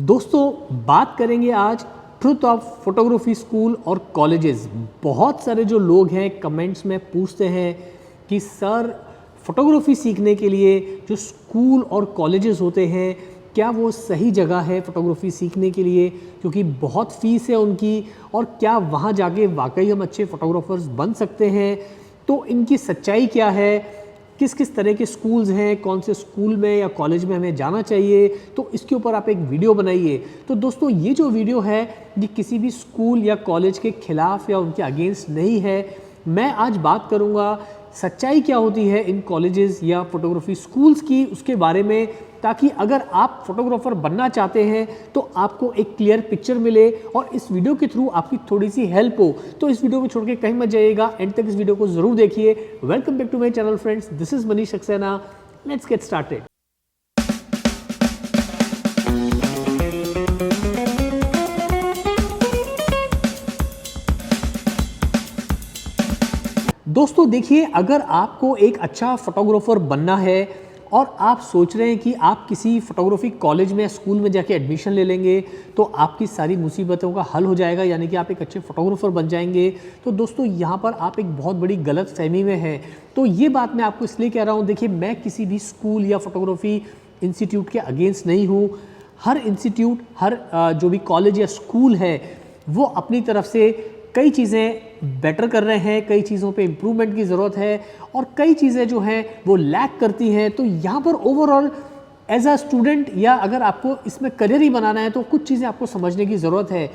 दोस्तों बात करेंगे आज ट्रुथ ऑफ फोटोग्राफी स्कूल और कॉलेजेस। बहुत सारे जो लोग हैं कमेंट्स में पूछते हैं कि सर फोटोग्राफी सीखने के लिए जो स्कूल और कॉलेजेस होते हैं क्या वो सही जगह है फोटोग्राफी सीखने के लिए, क्योंकि बहुत फीस है उनकी, और क्या वहाँ जाके वाकई हम अच्छे फोटोग्राफर्स बन सकते हैं। तो इनकी सच्चाई क्या है, किस किस तरह के स्कूल्स हैं, कौन से स्कूल में या कॉलेज में हमें जाना चाहिए, तो इसके ऊपर आप एक वीडियो बनाइए। तो दोस्तों ये जो वीडियो है ये किसी भी स्कूल या कॉलेज के खिलाफ या उनके अगेंस्ट नहीं है। मैं आज बात करूंगा सच्चाई क्या होती है इन कॉलेजेस या फोटोग्राफी स्कूल्स की, उसके बारे में, ताकि अगर आप फोटोग्राफर बनना चाहते हैं तो आपको एक क्लियर पिक्चर मिले और इस वीडियो के थ्रू आपकी थोड़ी सी हेल्प हो। तो इस वीडियो को छोड़ के कहीं मत जाइएगा, एंड तक इस वीडियो को जरूर देखिए। Welcome back to my channel friends, this is Manish Saxena. Let's get started. दोस्तों देखिए, अगर आपको एक अच्छा फोटोग्राफर बनना है और आप सोच रहे हैं कि आप किसी फोटोग्राफी कॉलेज में या स्कूल में जाके एडमिशन ले लेंगे तो आपकी सारी मुसीबतों का हल हो जाएगा, यानी कि आप एक अच्छे फोटोग्राफर बन जाएंगे, तो दोस्तों यहाँ पर आप एक बहुत बड़ी गलत फहमी में हैं। तो ये बात मैं आपको इसलिए कह रहा हूँ, देखिए मैं किसी भी स्कूल या फोटोग्राफी इंस्टीट्यूट के अगेंस्ट नहीं हूँ। हर इंस्टीट्यूट, हर जो भी कॉलेज या स्कूल है वो अपनी तरफ से कई चीज़ें बेटर कर रहे हैं, कई चीज़ों पे इम्प्रूवमेंट की ज़रूरत है और कई चीज़ें जो हैं वो लैक करती हैं। तो यहाँ पर ओवरऑल एज अ स्टूडेंट या अगर आपको इसमें करियर ही बनाना है तो कुछ चीज़ें आपको समझने की ज़रूरत है।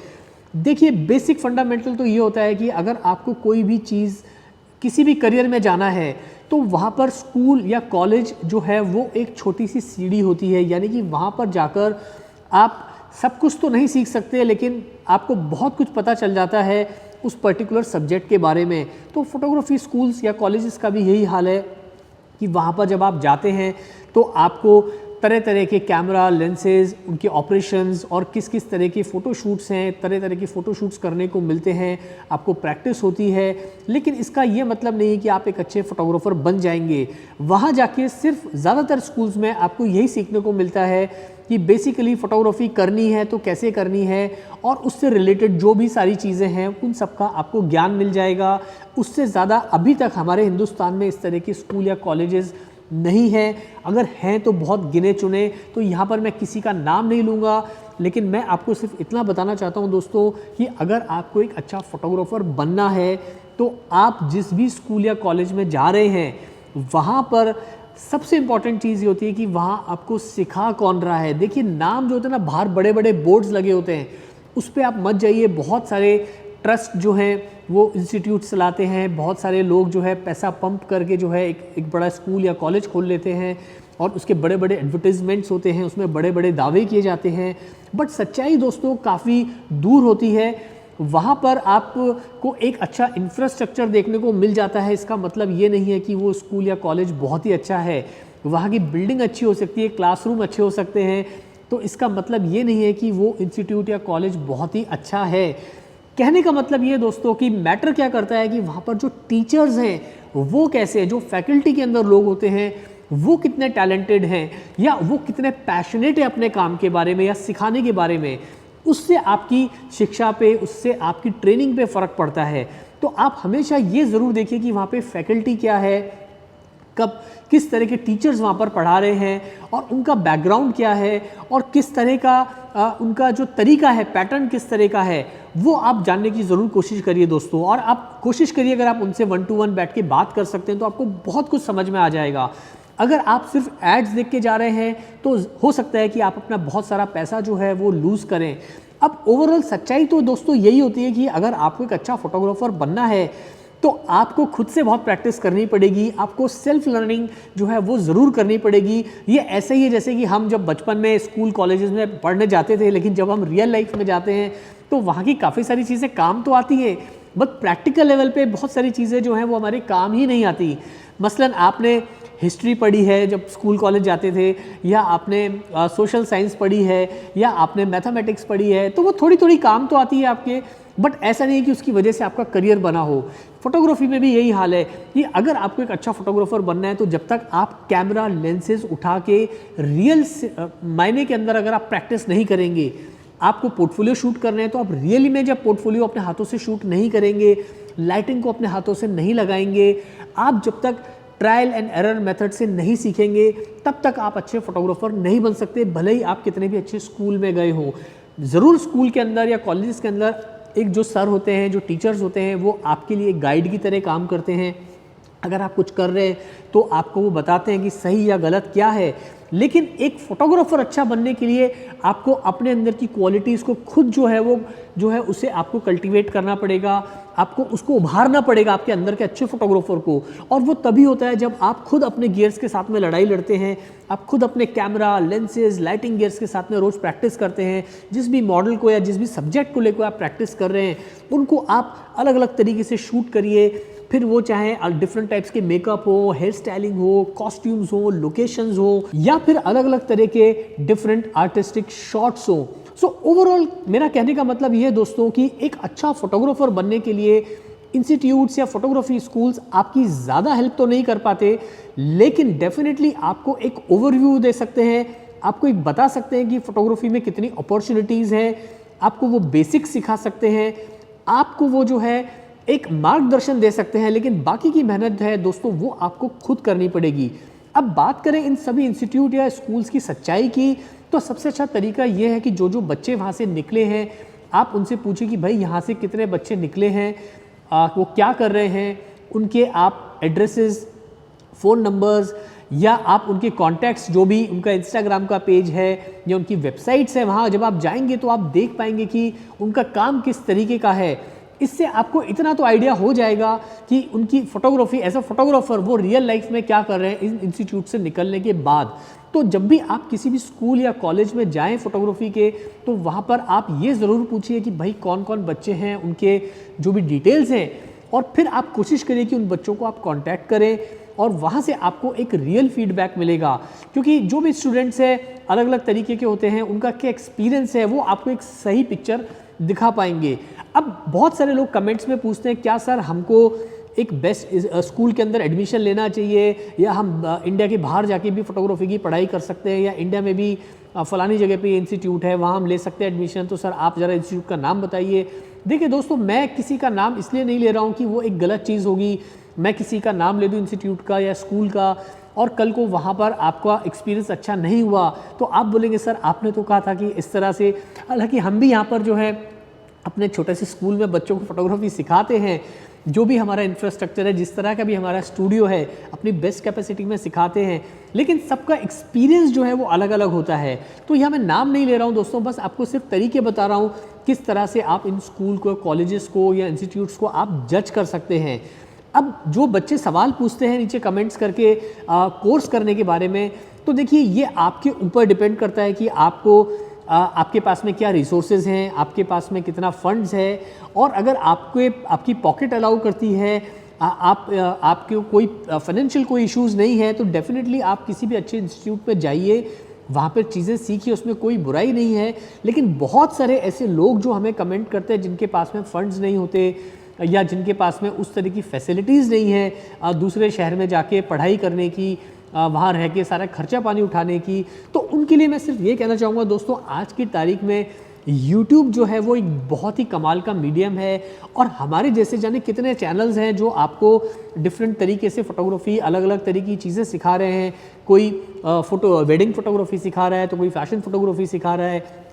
देखिए बेसिक फंडामेंटल तो ये होता है कि अगर आपको कोई भी चीज़ किसी भी करियर में जाना है तो वहाँ पर स्कूल या कॉलेज जो है वो एक छोटी सी सीढ़ी होती है, यानी कि वहाँ पर जाकर आप सब कुछ तो नहीं सीख सकते लेकिन आपको बहुत कुछ पता चल जाता है उस पर्टिकुलर सब्जेक्ट के बारे में। तो फोटोग्राफी स्कूल्स या कॉलेजेस का भी यही हाल है कि वहाँ पर जब आप जाते हैं तो आपको तरह तरह के कैमरा लेंसेज, उनके ऑपरेशंस और किस किस तरह के फ़ोटोशूट्स हैं, तरह तरह के फ़ोटोशूट्स करने को मिलते हैं, आपको प्रैक्टिस होती है। लेकिन इसका ये मतलब नहीं कि आप एक अच्छे फ़ोटोग्राफ़र बन जाएंगे। वहाँ जाके सिर्फ ज़्यादातर स्कूल्स में आपको यही सीखने को मिलता है कि बेसिकली फ़ोटोग्राफी करनी है तो कैसे करनी है, और उससे रिलेटेड जो भी सारी चीज़ें हैं उन सब का आपको ज्ञान मिल जाएगा। उससे ज़्यादा अभी तक हमारे हिंदुस्तान में इस तरह के स्कूल या कॉलेजेस नहीं है। अगर हैं तो बहुत गिने चुने, तो यहाँ पर मैं किसी का नाम नहीं लूँगा, लेकिन मैं आपको सिर्फ इतना बताना चाहता हूँ दोस्तों कि अगर आपको एक अच्छा फोटोग्राफ़र बनना है तो आप जिस भी स्कूल या कॉलेज में जा रहे हैं वहाँ पर सबसे इम्पॉर्टेंट चीज़ ये होती है कि वहाँ आपको सिखा कौन रहा है। देखिए नाम जो होते हैं ना, बाहर बड़े बड़े बोर्ड्स लगे होते हैं, उस पर आप मत जाइए। बहुत सारे ट्रस्ट जो हैं वो इंस्टीट्यूट चलाते हैं, बहुत सारे लोग जो है पैसा पंप करके जो है एक बड़ा स्कूल या कॉलेज खोल लेते हैं और उसके बड़े बड़े एडवर्टीजमेंट्स होते हैं, उसमें बड़े बड़े दावे किए जाते हैं। बट सच्चाई दोस्तों काफ़ी दूर होती है। वहाँ पर आपको एक अच्छा इंफ्रास्ट्रक्चर देखने को मिल जाता है। इसका मतलब ये नहीं है कि वो स्कूल या कॉलेज बहुत ही अच्छा है। वहाँ की बिल्डिंग अच्छी हो सकती है, क्लासरूम अच्छे हो सकते हैं, तो इसका मतलब ये नहीं है कि वो इंस्टीट्यूट या कॉलेज बहुत ही अच्छा है। कहने का मतलब ये दोस्तों कि मैटर क्या करता है कि वहाँ पर जो टीचर्स हैं वो कैसे हैं, जो फैकल्टी के अंदर लोग होते हैं वो कितने टैलेंटेड हैं या वो कितने पैशनेट है अपने काम के बारे में या सिखाने के बारे में, उससे आपकी शिक्षा पे, उससे आपकी ट्रेनिंग पे फ़र्क पड़ता है। तो आप हमेशा ये ज़रूर देखिए कि वहाँ पे फैकल्टी क्या है, कब किस तरह के टीचर्स वहाँ पर पढ़ा रहे हैं और उनका बैकग्राउंड क्या है और किस तरह का उनका जो तरीका है, पैटर्न किस तरह का है, वो आप जानने की ज़रूर कोशिश करिए दोस्तों। और आप कोशिश करिए अगर आप उनसे 1 to 1 बैठ के बात कर सकते हैं तो आपको बहुत कुछ समझ में आ जाएगा। अगर आप सिर्फ एड्स देख के जा रहे हैं तो हो सकता है कि आप अपना बहुत सारा पैसा जो है वो लूज़ करें। अब ओवरऑल सच्चाई तो दोस्तों यही होती है कि अगर आपको एक अच्छा फोटोग्राफर बनना है तो आपको खुद से बहुत प्रैक्टिस करनी पड़ेगी, आपको सेल्फ लर्निंग जो है वो ज़रूर करनी पड़ेगी। ये ऐसे ही है जैसे कि हम जब बचपन में स्कूल कॉलेजेस में पढ़ने जाते थे, लेकिन जब हम रियल लाइफ में जाते हैं तो वहाँ की काफ़ी सारी चीज़ें काम तो आती हैं, बट प्रैक्टिकल लेवल पे बहुत सारी चीज़ें जो हैं वो हमारे काम ही नहीं आती। मसलन आपने हिस्ट्री पढ़ी है जब स्कूल कॉलेज जाते थे, या आपने सोशल साइंस पढ़ी है, या आपने मैथमेटिक्स पढ़ी है, तो वो थोड़ी थोड़ी काम तो आती है आपके, बट ऐसा नहीं है कि उसकी वजह से आपका करियर बना हो। फोटोग्राफी में भी यही हाल है कि अगर आपको एक अच्छा फोटोग्राफर बनना है तो जब तक आप कैमरा लेंसेज उठा के रियल मायने के अंदर अगर आप प्रैक्टिस नहीं करेंगे, आपको पोर्टफोलियो शूट करना है तो आप रियली में जब पोर्टफोलियो अपने हाथों से शूट नहीं करेंगे, लाइटिंग को अपने हाथों से नहीं लगाएंगे, आप जब तक ट्रायल एंड एरर मेथड से नहीं सीखेंगे, तब तक आप अच्छे फोटोग्राफर नहीं बन सकते, भले ही आप कितने भी अच्छे स्कूल में गए हों। ज़रूर स्कूल के अंदर या कॉलेज के अंदर एक जो सर होते हैं, जो टीचर्स होते हैं, वो आपके लिए गाइड की तरह काम करते हैं। अगर आप कुछ कर रहे हैं तो आपको वो बताते हैं कि सही या गलत क्या है, लेकिन एक फोटोग्राफर अच्छा बनने के लिए आपको अपने अंदर की क्वालिटीज़ को खुद जो है उसे आपको कल्टीवेट करना पड़ेगा, आपको उसको उभारना पड़ेगा आपके अंदर के अच्छे फोटोग्राफर को। और वो तभी होता है जब आप खुद अपने गियर्स के साथ में लड़ाई लड़ते हैं, आप खुद अपने कैमरा लेंसेज लाइटिंग गियर्स के साथ में रोज़ प्रैक्टिस करते हैं। जिस भी मॉडल को या जिस भी सब्जेक्ट को लेकर आप प्रैक्टिस कर रहे हैं, उनको आप अलग अलग तरीके से शूट करिए, फिर वो चाहे डिफरेंट टाइप्स के मेकअप हो, हेयर स्टाइलिंग हो, कॉस्ट्यूम्स हो, लोकेशंस हो, या फिर अलग अलग तरह के डिफरेंट आर्टिस्टिक शॉट्स हो। सो ओवरऑल मेरा कहने का मतलब ये है दोस्तों कि एक अच्छा फोटोग्राफर बनने के लिए इंस्टीट्यूट्स या फोटोग्राफी स्कूल्स आपकी ज़्यादा हेल्प तो नहीं कर पाते, लेकिन डेफिनेटली आपको एक ओवरव्यू दे सकते हैं, आपको एक बता सकते हैं कि फोटोग्राफी में कितनी अपॉर्चुनिटीज़ हैं, आपको वो बेसिक्स सिखा सकते हैं, आपको वो जो है एक मार्गदर्शन दे सकते हैं, लेकिन बाकी की मेहनत है दोस्तों वो आपको खुद करनी पड़ेगी। अब बात करें इन सभी इंस्टीट्यूट या स्कूल्स की सच्चाई की, तो सबसे अच्छा तरीका ये है कि जो बच्चे वहाँ से निकले हैं, आप उनसे पूछिए कि भाई यहाँ से कितने बच्चे निकले हैं, वो क्या कर रहे हैं, उनके आप एड्रेसेस, फ़ोन नंबर्स, या आप उनके कॉन्टैक्ट्स, जो भी उनका इंस्टाग्राम का पेज है या उनकी वेबसाइट्स है, वहाँ जब आप जाएंगे तो आप देख पाएंगे कि उनका काम किस तरीके का है। इससे आपको इतना तो आइडिया हो जाएगा कि उनकी फोटोग्राफी एज अ फोटोग्राफर वो रियल लाइफ में क्या कर रहे हैं इन इंस्टीट्यूट से निकलने के बाद। तो जब भी आप किसी भी स्कूल या कॉलेज में जाएं फोटोग्राफी के, तो वहाँ पर आप ये ज़रूर पूछिए कि भाई कौन कौन बच्चे हैं, उनके जो भी डिटेल्स हैं, और फिर आप कोशिश करिए कि उन बच्चों को आप कांटेक्ट करें और वहाँ से आपको एक रियल फीडबैक मिलेगा। क्योंकि जो भी स्टूडेंट्स हैं अलग अलग तरीके के होते हैं, उनका क्या एक्सपीरियंस है वो आपको एक सही पिक्चर दिखा पाएंगे। अब बहुत सारे लोग कमेंट्स में पूछते हैं क्या सर हमको एक बेस्ट स्कूल के अंदर एडमिशन लेना चाहिए, या हम इंडिया के बाहर जाके भी फोटोग्राफी की पढ़ाई कर सकते हैं, या इंडिया में भी फ़लानी जगह पे इंस्टीट्यूट है वहाँ हम ले सकते हैं एडमिशन, तो सर आप ज़रा इंस्टीट्यूट का नाम बताइए। देखिए दोस्तों, मैं किसी का नाम इसलिए नहीं ले रहा हूँ कि वो एक गलत चीज़ होगी, मैं किसी का नाम ले दूँ इंस्टीट्यूट का या स्कूल का, और कल को वहाँ पर आपका एक्सपीरियंस अच्छा नहीं हुआ तो आप बोलेंगे सर आपने तो कहा था कि इस तरह से। हालांकि हम भी यहाँ पर जो है अपने छोटे से स्कूल में बच्चों को फोटोग्राफी सिखाते हैं, जो भी हमारा इंफ्रास्ट्रक्चर है, जिस तरह का भी हमारा स्टूडियो है, अपनी बेस्ट कैपेसिटी में सिखाते हैं, लेकिन सबका एक्सपीरियंस जो है वो अलग अलग होता है। तो यहाँ मैं नाम नहीं ले रहा हूँ दोस्तों, बस आपको सिर्फ तरीके बता रहा हूँ किस तरह से आप इन स्कूल को, कॉलेजेस को या इंस्टीट्यूट्स को आप जज कर सकते हैं। अब जो बच्चे सवाल पूछते हैं नीचे कमेंट्स करके कोर्स करने के बारे में, तो देखिए ये आपके ऊपर डिपेंड करता है कि आपके पास में क्या रिसोर्सेज हैं, आपके पास में कितना फंड्स है, और अगर आपकी पॉकेट अलाउ करती है, आपके कोई फाइनेंशियल कोई इश्यूज़ नहीं है, तो डेफिनेटली आप किसी भी अच्छे इंस्टीट्यूट में जाइए, वहाँ पर चीज़ें सीखिए, उसमें कोई बुराई नहीं है। लेकिन बहुत सारे ऐसे लोग जो हमें कमेंट करते हैं जिनके पास में फंड्स नहीं होते या जिनके पास में उस तरह की फैसिलिटीज़ नहीं है दूसरे शहर में जाके पढ़ाई करने की, वहाँ रह के सारा खर्चा पानी उठाने की, तो उनके लिए मैं सिर्फ ये कहना चाहूँगा दोस्तों, आज की तारीख में YouTube जो है वो एक बहुत ही कमाल का मीडियम है, और हमारे जैसे जाने कितने चैनल्स हैं जो आपको डिफरेंट तरीके से फ़ोटोग्राफी, अलग अलग तरह की चीज़ें सिखा रहे हैं। कोई वेडिंग फ़ोटोग्राफी सिखा रहा है, तो कोई फैशन फ़ोटोग्राफी सिखा रहा है,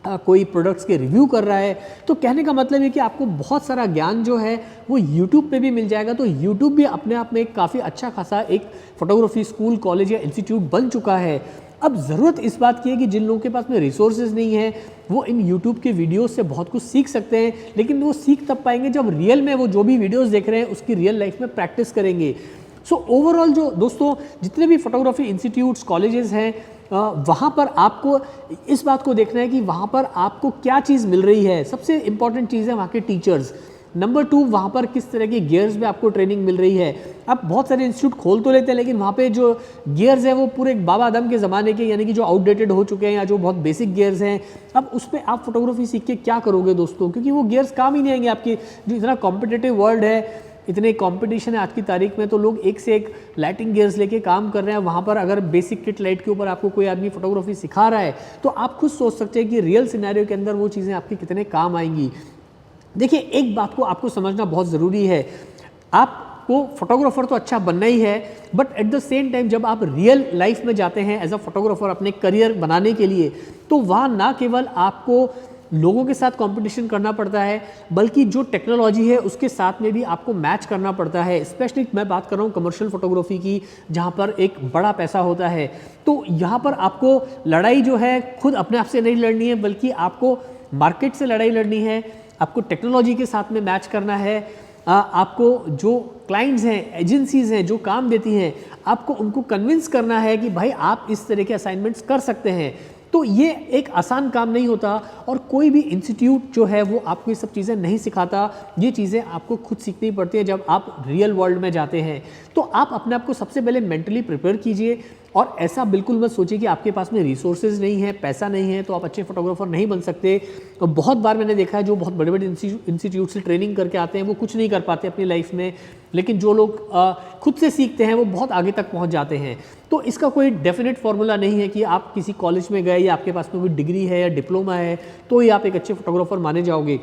कोई प्रोडक्ट्स के रिव्यू कर रहा है। तो कहने का मतलब है कि आपको बहुत सारा ज्ञान जो है वो YouTube पे भी मिल जाएगा। तो YouTube भी अपने आप में एक काफ़ी अच्छा खासा एक फ़ोटोग्राफी स्कूल, कॉलेज या इंस्टीट्यूट बन चुका है। अब ज़रूरत इस बात की है कि जिन लोगों के पास में रिसोर्सेज नहीं है वो इन YouTube के वीडियोस से बहुत कुछ सीख सकते हैं, लेकिन वो सीख तब पाएंगे जब रियल में वो जो भी वीडियोस देख रहे हैं उसकी रियल लाइफ में प्रैक्टिस करेंगे। सो ओवरऑल जो दोस्तों जितने भी फोटोग्राफी इंस्टीट्यूट्स, कॉलेजेस हैं, वहाँ पर आपको इस बात को देखना है कि वहाँ पर आपको क्या चीज़ मिल रही है। सबसे इम्पॉर्टेंट चीज़ है वहाँ के टीचर्स। नंबर 2, वहाँ पर किस तरह के गियर्स में आपको ट्रेनिंग मिल रही है। आप बहुत सारे इंस्टीट्यूट खोल तो लेते हैं, लेकिन वहाँ पे जो गियर्स हैं वो पूरे बाबा आदम के ज़माने के, यानी कि जो आउटडेटेड हो चुके हैं या जो बहुत बेसिक गियर्स हैं। अब उसमें आप फोटोग्राफी सीख के क्या करोगे दोस्तों, क्योंकि वो गियर्स काम ही नहीं आएंगे आपके। जो इतना कॉम्पिटिटिव वर्ल्ड है, इतने कंपटीशन है आज की तारीख में, तो लोग एक से एक लाइटिंग गियर्स लेके काम कर रहे हैं। वहाँ पर अगर बेसिक किट लाइट के ऊपर आपको कोई आदमी फोटोग्राफी सिखा रहा है, तो आप खुद सोच सकते हैं कि रियल सिनेरियो के अंदर वो चीज़ें आपके कितने काम आएंगी। देखिए, एक बात को आपको समझना बहुत ज़रूरी है, आपको फोटोग्राफर तो अच्छा बनना ही है, but at the same time जब आप रियल लाइफ में जाते हैं एज अ फोटोग्राफर अपने करियर बनाने के लिए, तो वहाँ ना केवल आपको लोगों के साथ कंपटीशन करना पड़ता है, बल्कि जो टेक्नोलॉजी है उसके साथ में भी आपको मैच करना पड़ता है। स्पेशली मैं बात कर रहा हूँ कमर्शियल फोटोग्राफी की, जहाँ पर एक बड़ा पैसा होता है। तो यहाँ पर आपको लड़ाई जो है खुद अपने आप से नहीं लड़नी है, बल्कि आपको मार्केट से लड़ाई लड़नी है, आपको टेक्नोलॉजी के साथ में मैच करना है। आपको जो क्लाइंट्स हैं, एजेंसीज़ हैं जो काम देती हैं, आपको उनको कन्विंस करना है कि भाई आप इस तरह के असाइनमेंट्स कर सकते हैं। तो ये एक आसान काम नहीं होता, और कोई भी इंस्टीट्यूट जो है वो आपको ये सब चीज़ें नहीं सिखाता। ये चीज़ें आपको खुद सीखनी पड़ती है जब आप रियल वर्ल्ड में जाते हैं। तो आप अपने आप को सबसे पहले मेंटली प्रिपेयर कीजिए, और ऐसा बिल्कुल मत सोचिए कि आपके पास में रिसोर्सेज नहीं है, पैसा नहीं है, तो आप अच्छे फोटोग्राफर नहीं बन सकते। तो बहुत बार मैंने देखा है जो बहुत बड़े बड़े इंस्टीट्यूट से ट्रेनिंग करके आते हैं वो कुछ नहीं कर पाते अपनी लाइफ में, लेकिन जो लोग खुद से सीखते हैं वो बहुत आगे तक पहुंच जाते हैं। तो इसका कोई डेफिनेट फार्मूला नहीं है कि आप किसी कॉलेज में गए या आपके पास में कोई डिग्री है या डिप्लोमा है तो ही आप एक अच्छे फोटोग्राफर माने जाओगे।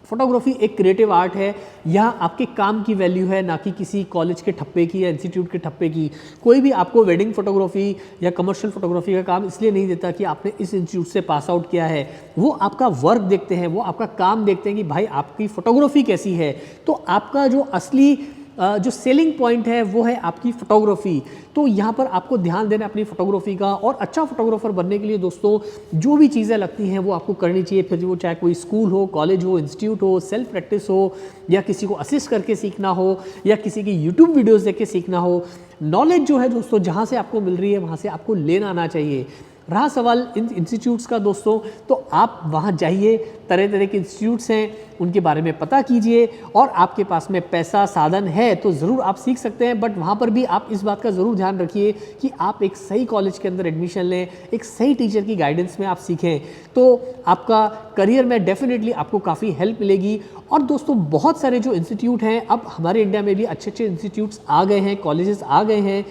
फोटोग्राफी एक क्रिएटिव आर्ट है, यहाँ आपके काम की वैल्यू है, ना कि किसी कॉलेज के ठप्पे की या इंस्टीट्यूट के ठप्पे की। कोई भी आपको वेडिंग फोटोग्राफी या कमर्शियल फोटोग्राफी का काम इसलिए नहीं देता कि आपने इस इंस्टीट्यूट से पास आउट किया है। वो आपका वर्क देखते हैं, वो आपका काम देखते हैं कि भाई आपकी फोटोग्राफी कैसी है। तो आपका जो असली जो सेलिंग पॉइंट है वो है आपकी फ़ोटोग्राफी। तो यहाँ पर आपको ध्यान देना अपनी फ़ोटोग्राफी का, और अच्छा फोटोग्राफर बनने के लिए दोस्तों जो भी चीज़ें लगती हैं वो आपको करनी चाहिए। फिर वो चाहे कोई स्कूल हो, कॉलेज हो, इंस्टीट्यूट हो, सेल्फ प्रैक्टिस हो, या किसी को असिस्ट करके सीखना हो, या किसी की यूट्यूब वीडियोज़ देख के सीखना हो। नॉलेज जो है दोस्तों जहाँ से आपको मिल रही है वहाँ से आपको लेना आना चाहिए। रहा सवाल इन इंस्टीट्यूट्स का दोस्तों, तो आप वहाँ जाइए, तरह तरह के इंस्टीट्यूट्स हैं उनके बारे में पता कीजिए, और आपके पास में पैसा साधन है तो ज़रूर आप सीख सकते हैं। बट वहाँ पर भी आप इस बात का ज़रूर ध्यान रखिए कि आप एक सही कॉलेज के अंदर एडमिशन लें, एक सही टीचर की गाइडेंस में आप सीखें, तो आपका करियर में डेफिनेटली आपको काफ़ी हेल्प मिलेगी। और दोस्तों बहुत सारे जो इंस्टीट्यूट हैं, अब हमारे इंडिया में भी अच्छे अच्छे इंस्टीट्यूट्स आ गए हैं, कॉलेजेस आ गए हैं,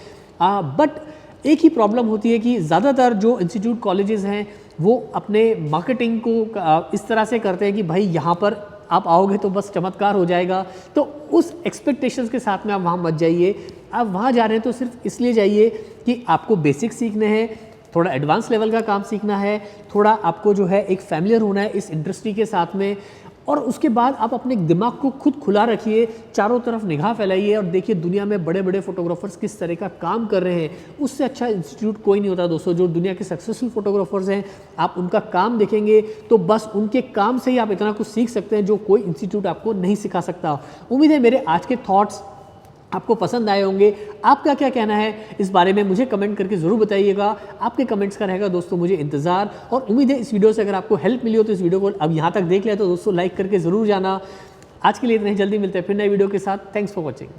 बट एक ही प्रॉब्लम होती है कि ज़्यादातर जो इंस्टीट्यूट कॉलेजेस हैं वो अपने मार्केटिंग को इस तरह से करते हैं कि भाई यहाँ पर आप आओगे तो बस चमत्कार हो जाएगा। तो उस एक्सपेक्टेशंस के साथ में आप वहाँ मत जाइए। आप वहाँ जा रहे हैं तो सिर्फ इसलिए जाइए कि आपको बेसिक सीखने हैं, थोड़ा एडवांस लेवल का काम सीखना है, थोड़ा आपको जो है एक फैमिलियर होना है इस इंडस्ट्री के साथ में, और उसके बाद आप अपने दिमाग को खुद खुला रखिए, चारों तरफ निगाह फैलाइए और देखिए दुनिया में बड़े बड़े फोटोग्राफर्स किस तरह का काम कर रहे हैं। उससे अच्छा इंस्टीट्यूट कोई नहीं होता दोस्तों। जो दुनिया के सक्सेसफुल फोटोग्राफर्स हैं, आप उनका काम देखेंगे तो बस उनके काम से ही आप इतना कुछ सीख सकते हैं जो कोई इंस्टीट्यूट आपको नहीं सिखा सकता। उम्मीद है मेरे आज के थॉट्स आपको पसंद आए होंगे। आपका क्या कहना है इस बारे में मुझे कमेंट करके ज़रूर बताइएगा। आपके कमेंट्स का रहेगा दोस्तों मुझे इंतज़ार, और उम्मीद है इस वीडियो से अगर आपको हेल्प मिली हो तो इस वीडियो को अब यहाँ तक देख लिया तो दोस्तों लाइक करके ज़रूर जाना। आज के लिए इतने जल्दी मिलते हैं फिर नए वीडियो के साथ। Thanks for watching.